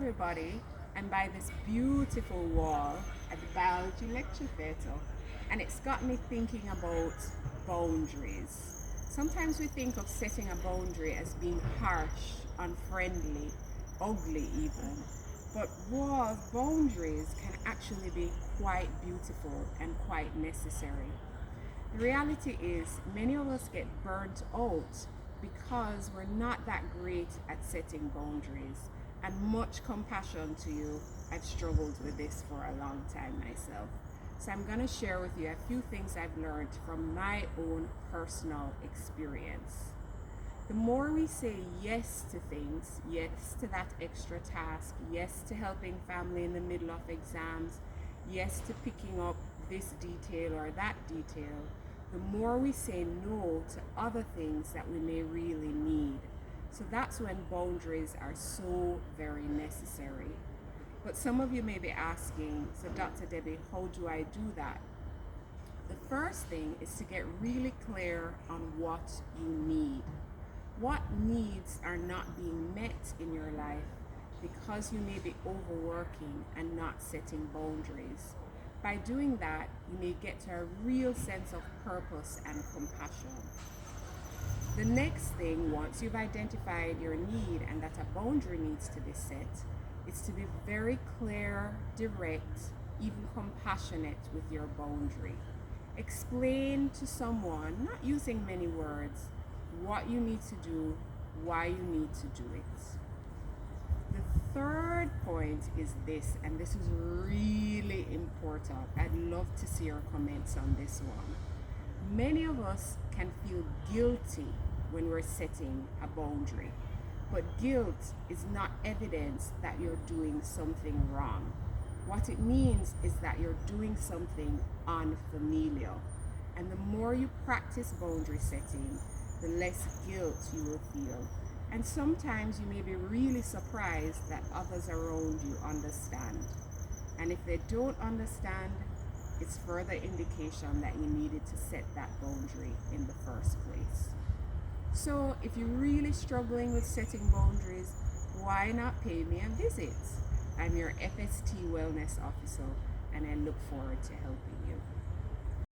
everybody. I'm by this beautiful wall at the biology lecture theatre, and it's got me thinking about boundaries. Sometimes we think of setting a boundary as being harsh, unfriendly, ugly even. But walls, boundaries can actually be quite beautiful and quite necessary. The reality is, many of us get burnt out because we're not that great at setting boundaries. And much compassion to you, I've struggled with this for a long time myself. So I'm going to share with you a few things I've learned from my own personal experience. The more we say yes to things, yes to that extra task, yes to helping family in the middle of exams, yes to picking up this detail or that detail, the more we say no to other things that we may really need. So that's when boundaries are so very necessary. But some of you may be asking, so Dr. Debbie, how do I do that? The first thing is to get really clear on what you need. What needs are not being met in your life because you may be overworking and not setting boundaries. By doing that, you may get to a real sense of purpose and compassion. The next thing, once you've identified your need and that a boundary needs to be set, is to be very clear, direct, even compassionate with your boundary. Explain to someone, not using many words, what you need to do, why you need to do it. The third point is this, and this is really important. I'd love to see your comments on this one. Many of us can feel guilty when we're setting a boundary, but guilt is not evidence that you're doing something wrong. What it means is that you're doing something unfamiliar. And the more you practice boundary setting, the less guilt you will feel. And sometimes you may be really surprised that others around you understand. And if they don't understand, it's further indication that you needed to set that boundary in the first place. So if you're really struggling with setting boundaries, why not pay me a visit? I'm your FST Wellness Officer, and I look forward to helping you.